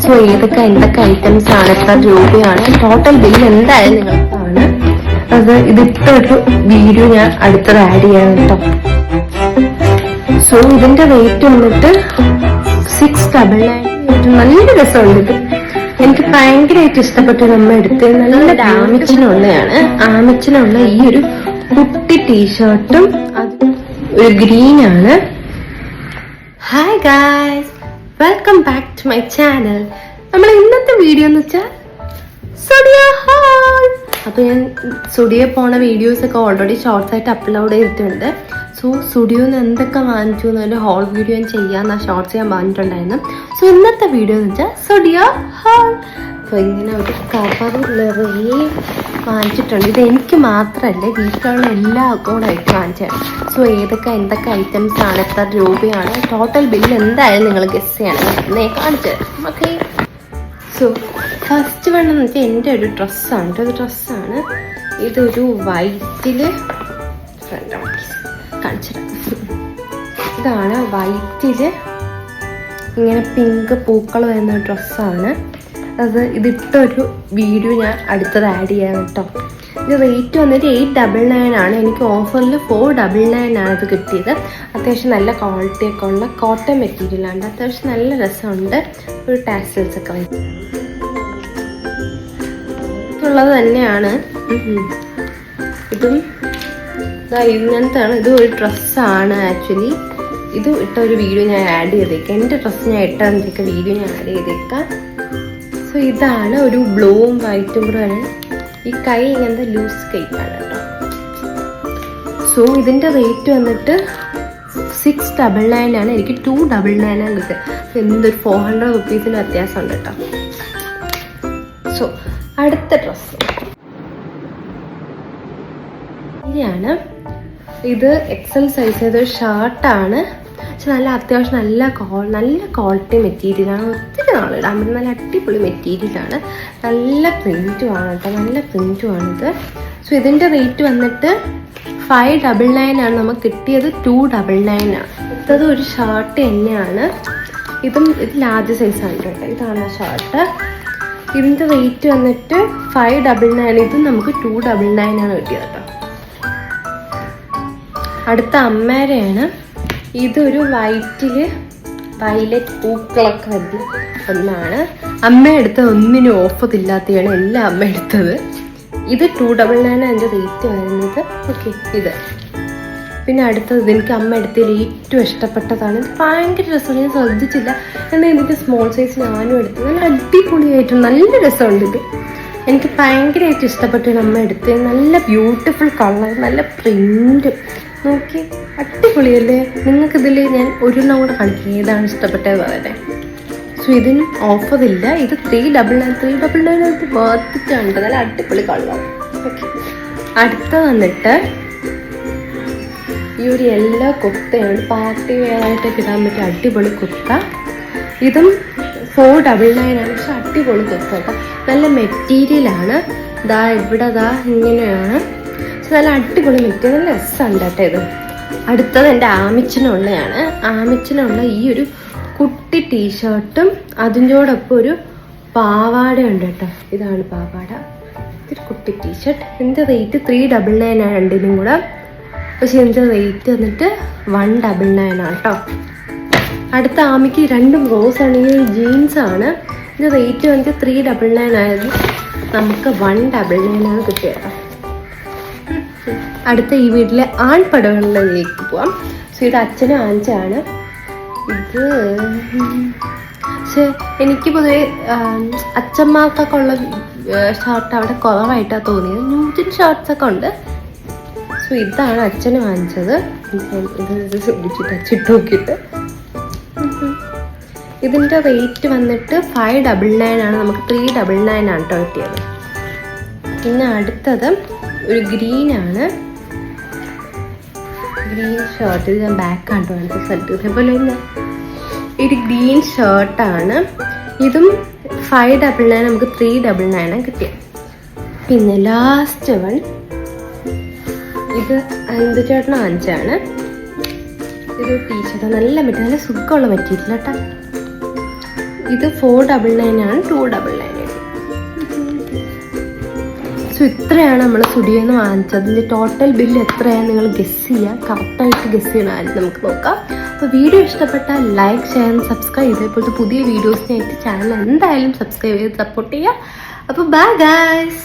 So ഏതൊക്കെ എന്തൊക്കെ items ആണ്, എത്ര രൂപയാണ്, ടോട്ടൽ ബില്ല് എന്തായാലും നിങ്ങൾക്കാണ്. അത് ഇതിപ്പോ ഒരു വീഡിയോ ഞാൻ അടുത്തത് ആഡ് ചെയ്യാൻ കേട്ടോ. സോ ഇതിന്റെ റേറ്റ് വന്നിട്ട് 699. നല്ല രസമുണ്ട് ഇത്. എനിക്ക് ഭയങ്കരമായിട്ട് ഇഷ്ടപ്പെട്ടു. നമ്മ എടുത്ത് നല്ല ആമിച്ചിനുള്ളതാണ്. ആമിച്ചിനുള്ള ഈ ഒരു കുട്ടി ടീഷർട്ടും അത് ഒരു ഗ്രീൻ ആണ്. Hi guys, welcome back to my channel. നമ്മൾ ഇന്നത്തെ വീഡിയോ എന്ന് വെച്ചാൽ സ്റ്റുഡിയോ ഹാൾ. അപ്പൊ ഞാൻ സ്റ്റുഡിയോ പോണ വീഡിയോസ് ഒക്കെ ഓൾറെഡി ഷോർട്സ് ആയിട്ട് അപ്ലോഡ് ചെയ്തിട്ടുണ്ട്. സോ സ്റ്റുഡിയോന്ന് എന്തൊക്കെ വാങ്ങിച്ചു എന്നൊരു ഹോൾ വീഡിയോ ഞാൻ ചെയ്യാമെന്ന ഷോർട്സ് ഞാൻ പറഞ്ഞിട്ടുണ്ടായിരുന്നു. സോ ഇന്നത്തെ വീഡിയോ എന്ന് വെച്ചാൽ സ്റ്റുഡിയോ ഹാൾ. അപ്പോൾ ഇങ്ങനെ ഒരു കവർ നിറയെ വാങ്ങിച്ചിട്ടുണ്ട്. ഇത് എനിക്ക് മാത്രമല്ല, വീട്ടിലുള്ള എല്ലാ അക്കൗണ്ടായിട്ട് വാങ്ങിച്ചാണ്. സോ ഏതൊക്കെ എന്തൊക്കെ ഐറ്റംസ് ആണ്, എത്ര രൂപയാണ്, ടോട്ടൽ ബില്ല് എന്തായാലും നിങ്ങൾ ഗസ് ചെയ്യണം. കാണിച്ചു തരാം. ഓക്കെ. സോ ഫസ്റ്റ് വേണമെന്ന് വെച്ചാൽ എൻ്റെ ഒരു ഡ്രസ്സാണ്. ഇത് ഡ്രസ്സാണ്. ഇതൊരു വൈറ്റില് കാണിച്ചിടാം. ഇതാണ് വൈറ്റില് ഇങ്ങനെ പിങ്ക് പൂക്കൾ വരുന്ന ഡ്രസ്സാണ്. ഇതിട്ടൊരു വീഡിയോ ഞാൻ അടുത്തത് ആഡ് ചെയ്യാൻ കേട്ടോ. ഇത് റേറ്റ് വന്നിട്ട് 899 ആണ്. എനിക്ക് ഓഫറിൽ 499 ആണ് ഇത് കിട്ടിയത്. അത്യാവശ്യം നല്ല ക്വാളിറ്റി ഒക്കെ ഉള്ള കോട്ടൺ മെറ്റീരിയലാണ്. അത്യാവശ്യം നല്ല രസമുണ്ട്. ഒരു ടാസൽസ് ഒക്കെ ഉള്ളത് തന്നെയാണ്. ഇതും ഇങ്ങനത്തെയാണ്. ഇത് ഒരു ഡ്രസ്സാണ് ആക്ച്വലി. ഇത് ഇട്ടൊരു വീഡിയോ ഞാൻ ആഡ് ചെയ്തേക്കാം. എൻ്റെ ഡ്രസ്സ് ഞാൻ ഇട്ടതിൻ്റെയൊക്കെ വീഡിയോ ഞാൻ ആഡ് ചെയ്തേക്കാം. സോ ഇതാണ് ഒരു ബ്ലൂവും വൈറ്റും കൂടെ ആണ്. ഈ കൈ ഇങ്ങനത്തെ ലൂസ് കൈക്കാണ് കേട്ടോ. സോ ഇതിൻ്റെ റേറ്റ് വന്നിട്ട് 699 ആണ്. എനിക്ക് 299 ആണ് കിട്ടുക. എന്തൊരു 400 റുപ്പീസിന് വ്യത്യാസമുണ്ട് കേട്ടോ. സോ അടുത്ത ഡ്രസ്സ് ഇതാണ്. ഇത് എക്സൽ സൈസ് ചെയ്തൊരു ഷർട്ടാണ്. പക്ഷെ നല്ല അത്യാവശ്യം നല്ല ക്വാളിറ്റി മെറ്റീരിയലാണ്. ഒത്തിരി നാളിടാൻ പറ്റും. നല്ല അടിപൊളി മെറ്റീരിയലാണ്. നല്ല പ്രിൻറ്റുമാണ് കേട്ടോ. നല്ല പ്രിൻറ്റുമാണിത്. സോ ഇതിൻ്റെ റേറ്റ് വന്നിട്ട് 599 ആണ്. നമുക്ക് കിട്ടിയത് 299 ആണ്. ഇത് ഒരു ഷർട്ട് തന്നെയാണ്. ഇത് ലാർജ് സൈസാണ് കേട്ടോ. ഇതാണ് ആ ഷർട്ട്. ഇതിൻ്റെ റേറ്റ് വന്നിട്ട് 599. ഇതും നമുക്ക് 299 ആണ് കിട്ടിയത് കേട്ടോ. അടുത്ത അമ്മേരെയാണ്. ഇതൊരു വൈറ്റില് വയലറ്റ് പൂക്കളൊക്കെ വരുന്ന ഒന്നാണ്. അമ്മ എടുത്തത് ഒന്നിനും ഓഫർ ഇല്ലാത്തതാണ് എല്ലാം അമ്മ എടുത്തത്. ഇത് 299 അതിൻ്റെ റേറ്റ് വരുന്നത്. ഓക്കെ. ഇത് പിന്നെ അടുത്തത് എനിക്ക് അമ്മ എടുത്തതിൽ ഏറ്റവും ഇഷ്ടപ്പെട്ടതാണ്. ഇത് ഭയങ്കര രസമാണ്. ഞാൻ ശ്രദ്ധിച്ചില്ല. എന്നാൽ എനിക്ക് സ്മോൾ സൈസ് ഞാനും എടുത്തത്. നല്ല അടിപൊളിയായിട്ടുണ്ട്. നല്ല രസമുണ്ട് ഇത്. എനിക്ക് ഭയങ്കരമായിട്ട് ഇഷ്ടപ്പെട്ടു അമ്മ എടുത്തത്. നല്ല ബ്യൂട്ടിഫുൾ കളർ, നല്ല പ്രിന്റ്. നോക്കി അടിപൊളിയല്ലേ. നിങ്ങൾക്കിതിൽ ഞാൻ ഒരെണ്ണം കൂടെ കാണിക്കാം. ഏതാണ് ഇഷ്ടപ്പെട്ടത് വളരെ. സോ ഇതിന് ഓഫറില്ല. ഇത് 399 വർത്തിട്ടാണ്. നല്ല അടിപൊളി കളർ. ഓക്കെ. അടുത്ത വന്നിട്ട് ഈ ഒരു യെല്ലോ കുത്തയാണ്. പാർട്ടി വെയർ ആയിട്ടൊക്കെ ഇടാൻ പറ്റിയ അടിപൊളി കുത്ത. ഇതും 499 ആണ്. പക്ഷെ അടിപൊളി കുത്ത കേട്ടോ. നല്ല മെറ്റീരിയലാണ്. ഇവിടെ ഇങ്ങനെയാണ്. നല്ല അടിപൊളി മെറ്റീരിയൽ. നല്ല രസമുണ്ട് കേട്ടോ ഇത്. അടുത്തത് എൻ്റെ ആമിച്ചിനുള്ളതാണ്. ആമിച്ചിനുള്ള ഈ ഒരു കുട്ടി ടീഷർട്ടും അതിൻ്റോടൊപ്പം ഒരു പാവാടയുണ്ട് കേട്ടോ. ഇതാണ് പാവാട. ഇതൊരു കുട്ടി ടീഷർട്ട്. ഇതിൻ്റെ റേറ്റ് 399 ആണ് രണ്ടിനും കൂടെ. പക്ഷെ ഇതിൻ്റെ റേറ്റ് വന്നിട്ട് 199 ആണ് കേട്ടോ. അടുത്ത ആമിക്ക് രണ്ടും റോസ് ആണ്. ഈ ജീൻസാണ്. ഇതിൻ്റെ റേറ്റ് വന്നിട്ട് 399 ആയിരുന്നു. നമുക്ക് 199 ആണ് കിട്ടിയത് കേട്ടോ. അടുത്ത ഈ വീട്ടിലെ ആൺപടകളിലേക്ക് പോവാം. സോ ഇത് അച്ഛനും ആഞ്ചാണ്. ഇത് പക്ഷെ എനിക്ക് പൊതുവെ അച്ഛന്മാർക്കൊക്കെ ഉള്ള ഷർട്ട് അവിടെ കുറവായിട്ടാണ് തോന്നിയത്. ന്യൂജൻ ഷർട്ട്സൊക്കെ ഉണ്ട്. സോ ഇതാണ് അച്ഛന് വാങ്ങിച്ചത്. ഇത് ശ്രദ്ധിച്ചിട്ട് നോക്കിയിട്ട് ഇതിൻ്റെ റേറ്റ് വന്നിട്ട് 599 ആണ്. നമുക്ക് 399 ആണ് കേട്ടോ കിട്ടിയത്. പിന്നെ അടുത്തത് ഒരു ഗ്രീനാണ്. Green shirt. ഇത് ഞാൻ ബാക്കാണ് കാണിച്ച സ്ഥലത്ത്. ഇതേപോലെ ഒരു ഗ്രീൻ ഷർട്ടാണ്. ഇതും 599 നമുക്ക് 399 കിട്ടിയത്. പിന്നെ ലാസ്റ്റ് വൺ ഇത് അനന്ത് ചേട്ടൻ വാങ്ങിച്ചാണ്. ഇതൊരു ടീഷർട്ട്. നല്ല മെറ്റീരിയൽ, നല്ല സുഖമുള്ള മെറ്റീരിയൽ കേട്ടോ. ഇത് 499 ആണ്, 299. സോ ഇത്രയാണ് നമ്മൾ സ്റ്റുഡിയോന്ന് വാങ്ങിച്ചത്. അതിൻ്റെ ടോട്ടൽ ബില്ല് എത്രയാണ് നിങ്ങൾ ഗസ് ചെയ്യുക. കറക്റ്റായിട്ട് ഗസ് ചെയ്യണമായിരുന്നു. നമുക്ക് നോക്കാം. അപ്പോൾ വീഡിയോ ഇഷ്ടപ്പെട്ടാൽ ലൈക്ക് ചെയ്യാൻ, സബ്സ്ക്രൈബ് ചെയ്ത് ഇപ്പോഴത്തെ പുതിയ വീഡിയോസിനായിട്ട് ചാനൽ എന്തായാലും സബ്സ്ക്രൈബ് ചെയ്ത് സപ്പോർട്ട് ചെയ്യുക. അപ്പോൾ ബൈ ഗൈസ്.